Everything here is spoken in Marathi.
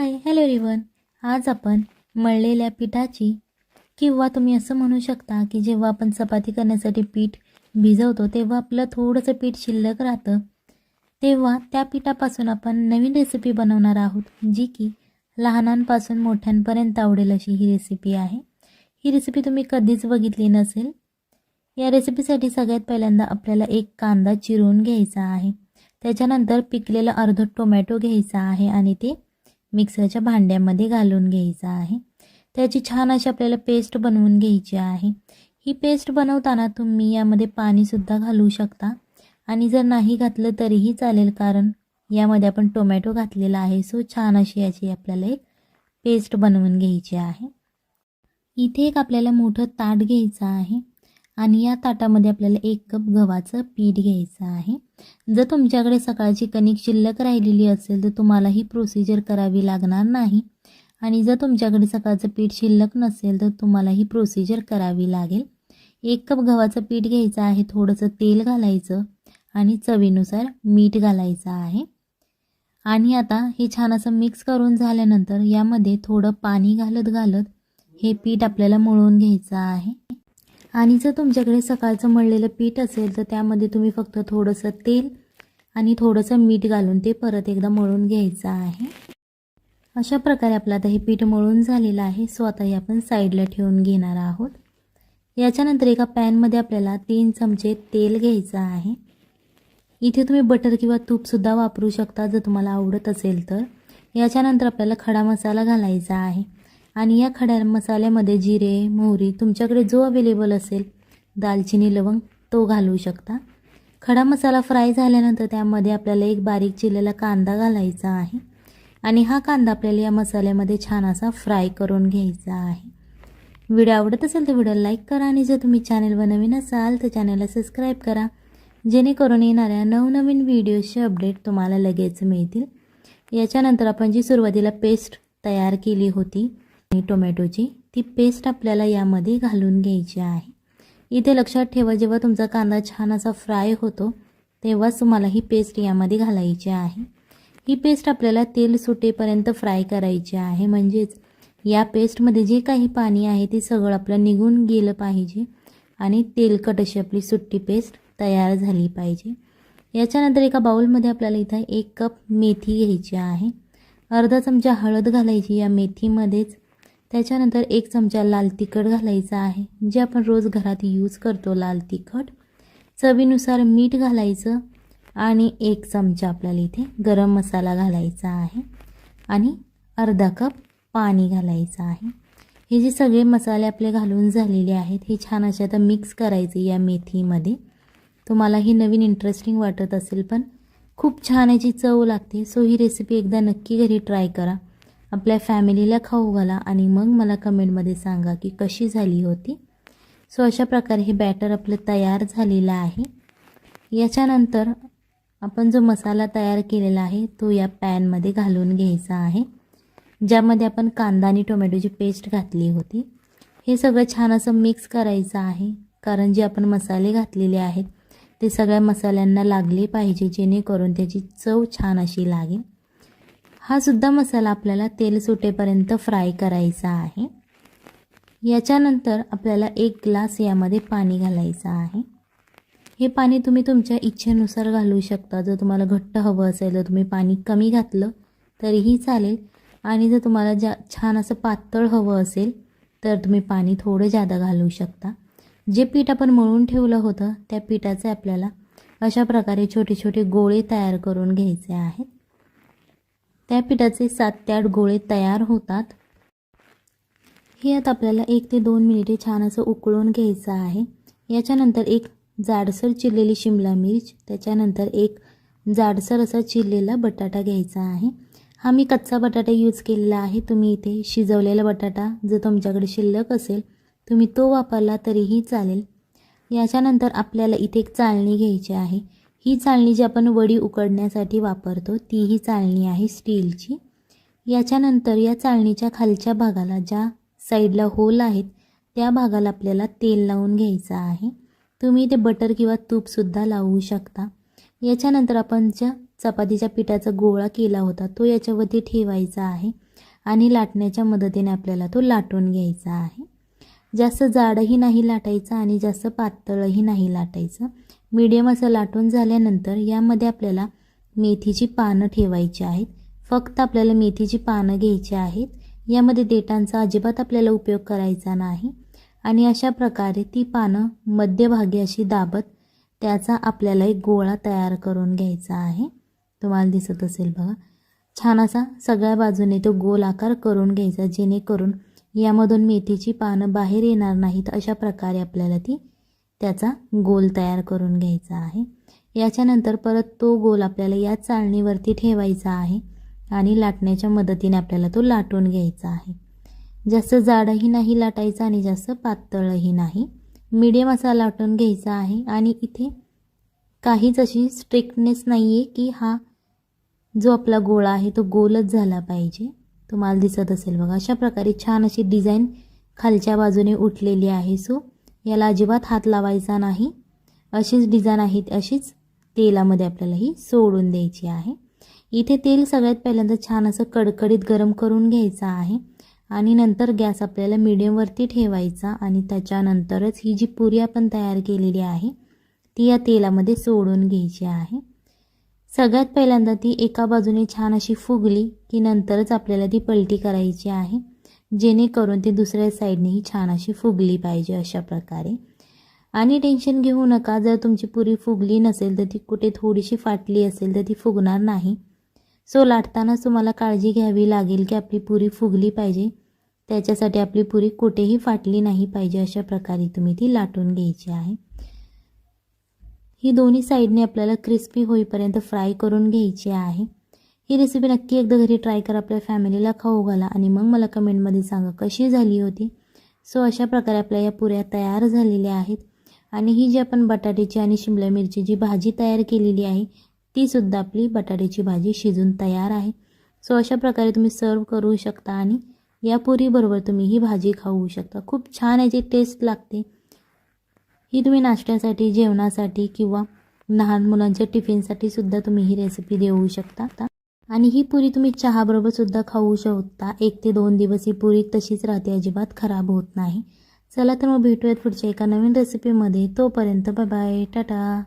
Hello everyone. आज आपण मळलेल्या पिठाची किंवा तुम्ही असं म्हणू शकता की जेव्हा आपण चपाती करण्यासाठी पीठ भिजवतो तेव्हा आपलं थोडंसं पीठ शिल्लक राहतं, तेव्हा त्या पिठापासून आपण नवीन रेसिपी बनवणार आहोत, जी की लहानांपासून मोठ्यांपर्यंत आवडेल अशी ही रेसिपी आहे. ही रेसिपी तुम्ही कधीच बघितली नसेल. या रेसिपीसाठी सगळ्यात पहिल्यांदा आपल्याला एक कांदा चिरून घ्यायचा आहे. त्याच्यानंतर पिकलेला अर्धा टोमॅटो घ्यायचा आहे आणि ते मिक्सरच्या भांड्यामध्ये घालून घ्यायचा आहे. त्याची छान अशी आपल्याला पेस्ट बनवून घ्यायची आहे. ही पेस्ट बनवताना तुम्ही यामध्ये पाणीसुद्धा घालू शकता आणि जर नाही घातलं तरीही चालेल, कारण यामध्ये आपण टोमॅटो घातलेला आहे. सो छान अशी याची आपल्याला एक पेस्ट बनवून घ्यायची आहे. इथे एक आपल्याला मोठं ताट घ्यायचं आहे आणि या ताटामध्ये आपल्याला 1 कप गव्हाचं पीठ घ्यायचं आहे. जर तुमच्याकडे सकाळची कणिक शिल्लक राहिलेली असेल तर तुम्हाला ही प्रोसिजर करावी लागणार नाही, आणि जर तुमच्याकडे सकाळचं पीठ शिल्लक नसेल तर तुम्हाला ही प्रोसिजर करावी लागेल. 1 कप गव्हाचं पीठ घ्यायचं आहे, थोडंसं तेल घालायचं आणि चवीनुसार मीठ घालायचं आहे. आणि आता हे छान असं मिक्स करून झाल्यानंतर यामध्ये थोडं पाणी घालत हे पीठ आपल्याला मळून घ्यायचं आहे. आणि जर तुमच्याकडे सकाळचं मळलेलं पीठ असेल तर त्यामध्ये तुम्ही फक्त थोडंसं तेल आणि थोडंसं मीठ घालून ते परत एकदा मळून घ्यायचं आहे. अशा प्रकारे आपलं आता हे पीठ मळून झालेलं आहे. सो आता हे आपण साईडला ठेवून घेणार आहोत. याच्यानंतर एका पॅनमध्ये आपल्याला 3 चमचे तेल घ्यायचं आहे. इथे तुम्ही बटर किंवा तूपसुद्धा वापरू शकता जर तुम्हाला आवडत असेल तर. याच्यानंतर आपल्याला खडा मसाला घालायचा आहे आणि या खड्या मसाल्यामध्ये जिरे, मोहरी, तुमच्याकडे जो अवेलेबल असेल, दालचिनी, लवंग तो घालू शकता. खडा मसाला फ्राय झाल्यानंतर त्यामध्ये आपल्याला एक बारीक चिरलेला कांदा घालायचा आहे आणि हा कांदा आपल्याला या मसाल्यामध्ये छान असा फ्राय करून घ्यायचा आहे. व्हिडिओ आवडत असेल तर व्हिडिओ लाईक करा आणि जर तुम्ही चॅनलवर नवीन असाल तर चॅनलला सबस्क्राईब करा, जेणेकरून येणाऱ्या नवनवीन व्हिडिओचे अपडेट तुम्हाला लगेच मिळतील. याच्यानंतर आपण जी सुरुवातीला पेस्ट तयार केली होती टोमॅटोची, ती पेस्ट आपल्याला यामध्ये घालून घ्यायची आहे. इथे लक्षात ठेवा, जेव्हा तुमचा कांदा छान असा फ्राय होतो तेव्हाच तुम्हाला ही पेस्ट यामध्ये घालायची आहे. ही पेस्ट आपल्याला तेल सुटेपर्यंत फ्राय करायची आहे, म्हणजेच या पेस्टमध्ये जे काही पाणी आहे ते सगळं आपलं निघून गेलं पाहिजे आणि तेलकट अशी आपली सुट्टी पेस्ट तयार झाली पाहिजे. याच्यानंतर एका बाउलमध्ये आपल्याला इथं 1 कप मेथी घ्यायची आहे. अर्धा चमचा हळद घालायची या मेथीमध्येच. त्याच्यानंतर 1 चमचा लाल तिखट घालायचा आहे, जे आपण रोज घरात यूज करतो लाल तिखट. चवीनुसार मीठ घालायचं आणि 1 चमचा आपल्याला इथे गरम मसाला घालायचा आहे आणि अर्धा कप पाणी घालायचं आहे. हे जे सगळे मसाले आपले घालून झालेले आहेत हे छान असे आता मिक्स करायचे या मेथीमध्ये. तुम्हाला ही नवीन इंटरेस्टिंग वाटत असेल, पण खूप छान याची चव लागते. सो ही रेसिपी एकदा नक्की घरी ट्राय करा, आपल्या फॅमिलीला खाऊ घाला आणि मग मला कमेंटमध्ये सांगा की कशी झाली होती. सो अशा प्रकारे हे बॅटर आपलं तयार झालेलं आहे. याच्यानंतर आपण जो मसाला तयार केलेला आहे तो या पॅनमध्ये घालून घ्यायचा आहे, ज्यामध्ये आपण कांदा आणि टोमॅटोची पेस्ट घातली होती. हे सगळं छान असं मिक्स करायचं आहे, कारण जे आपण मसाले घातलेले आहेत ते सगळ्या मसाल्यांना लागले पाहिजे, जेणेकरून त्याची चव छान अशी लागेल. हा सुद्धा मसाला आपल्याला तेल सुटेपर्यंत फ्राय करायचा आहे. याच्यानंतर आपल्याला 1 ग्लास यामध्ये पाणी घालायचं आहे. हे पाणी तुम्ही तुमच्या इच्छेनुसार घालू शकता. जर तुम्हाला घट्ट हवं असेल तर तुम्ही पाणी कमी घातलं तरीही चालेल, आणि जर तुम्हाला छान असं पातळ हवं असेल तर तुम्ही पाणी थोडं जादा घालू शकता. जे पीठ आपण मळून ठेवलं होतं त्या पिठाचे आपल्याला अशा प्रकारे छोटे छोटे गोळे तयार करून घ्यायचे आहेत. त्या पिठाचे 7 ते 8 गोळे तयार होतात. हे आता आपल्याला 1 ते 2 मिनिटे छान असं उकळून घ्यायचं आहे. याच्यानंतर एक जाडसर चिरलेली शिमला मिर्च, त्याच्यानंतर एक जाडसर असा चिरलेला बटाटा घ्यायचा आहे. हा मी कच्चा बटाटा यूज केलेला आहे. तुम्ही इथे शिजवलेला बटाटा जर तुमच्याकडे शिल्लक असेल तुम्ही तो वापरला तरीही चालेल. याच्यानंतर आपल्याला इथे एक चाळणी घ्यायची आहे. ही चाळणी जी आपण वडी उकडण्यासाठी वापरतो ती ही चाळणी आहे स्टीलची. याच्यानंतर या चाळणीच्या खालच्या भागाला ज्या साईडला होल आहेत त्या भागाला आपल्याला तेल लावून घ्यायचं आहे. तुम्ही ते बटर किंवा तूपसुद्धा लावू शकता. याच्यानंतर आपण ज्या चपातीच्या पिठाचा गोळा केला होता तो याच्यावरती ठेवायचा आहे आणि लाटण्याच्या मदतीने आपल्याला तो लाटून घ्यायचा आहे. जास्त जाडही नाही लाटायचं आणि जास्त पातळही नाही लाटायचं. मीडियम असं लाटून झाल्यानंतर यामध्ये आपल्याला मेथीची पानं ठेवायची आहेत. फक्त आपल्याला मेथीची पानं घ्यायची आहेत. यामध्ये देठांचा अजिबात आपल्याला उपयोग करायचा नाही. आणि अशा प्रकारे ती पानं मध्यभागी अशी दाबत त्याचा आपल्याला एक गोळा तयार करून घ्यायचा आहे. तुम्हाला दिसत असेल बघा, छान असा सगळ्या बाजूने तो गोल आकार करून घ्यायचा, जेणेकरून यामधून मेथीची पानं बाहेर येणार नाहीत. अशा प्रकारे आपल्याला त्याचा गोल तयार करून घ्यायचा आहे. याच्यानंतर परत तो गोल आपल्याला या चाळणीवरती ठेवायचा आहे आणि लाटण्याच्या मदतीने आपल्याला तो लाटून घ्यायचा आहे. जास्त जाडही नाही लाटायचा आणि जास्त पातळही नाही, मीडियम असा लाटून घ्यायचा आहे. आणि इथे काहीच अशी स्ट्रिक्टनेस नाही आहे की हा जो आपला गोळा आहे तो गोलच झाला पाहिजे. तुम्हाला दिसत असेल बघा, अशा प्रकारे छान अशी डिझाईन खालच्या बाजूने उठलेली आहे. सो याला अजिबात हात लावायचा नाही. अशीच डिझाईन आहे अशीच तेलामध्ये आपल्याला ही सोडून द्यायची आहे. इथे तेल सगळ्यात पहिल्यांदा छान असं कडकडीत गरम करून घ्यायचं आहे आणि नंतर गॅस आपल्याला मीडियमवरती ठेवायचा आणि त्याच्यानंतरच ही जी पुरी आपण तयार केलेली आहे ती या तेलामध्ये सोडून घ्यायची आहे. सगळ्यात पहिल्यांदा ती एका बाजूने छान अशी फुगली की नंतरच आपल्याला ती पलटी करायची आहे, जेणेकरून ती दुसऱ्या साईडनेही छान अशी फुगली पाहिजे अशा प्रकारे. आणि टेन्शन घेऊ नका, जर तुमची पुरी फुगली नसेल तर ती कुठे थोडीशी फाटली असेल तर ती फुगणार नाही. सो लाटतानाच तुम्हाला काळजी घ्यावी लागेल की आपली पुरी फुगली पाहिजे. त्याच्यासाठी आपली पुरी कुठेही फाटली नाही पाहिजे. अशा प्रकारे तुम्ही ती लाटून घ्यायची आहे. ही दोन्ही साईडने आपल्याला क्रिस्पी होईपर्यंत फ्राय करून घ्यायची आहे. ही रेसिपी नक्की एकदा घरी ट्राय करा, आपल्या फॅमिलीला खाऊ घाला आणि मग मला कमेंटमध्ये सांगा कशी झाली होती. सो अशा प्रकारे आपल्या या पुऱ्या तयार झालेल्या आहेत. आणि ही जी आपण बटाट्याची आणि शिमला मिरचीची भाजी तयार केलेली आहे ती सुद्धा आपली बटाट्याची भाजी शिजून तयार आहे. सो अशा प्रकारे तुम्ही सर्व करू शकता आणि या पुरीबरोबर तुम्ही ही भाजी खाऊ शकता. खूप छान याची टेस्ट लागते. ही तुम्ही नाश्त्यासाठी, जेवणासाठी किंवा लहान मुलांच्या टिफिनसाठी सुद्धा तुम्ही ही रेसिपी देऊ शकता. आणि ही पुरी तुम्ही चहाबरोबर सुद्धा खाऊ शकता. 1 ते 2 दिवस ही पुरी तशीच राहते, अजिबात खराब होत नाही. चला तर मग भेटूयात पुढच्या एका नवीन रेसिपीमध्ये. तोपर्यंत बाय बाय, टाटा.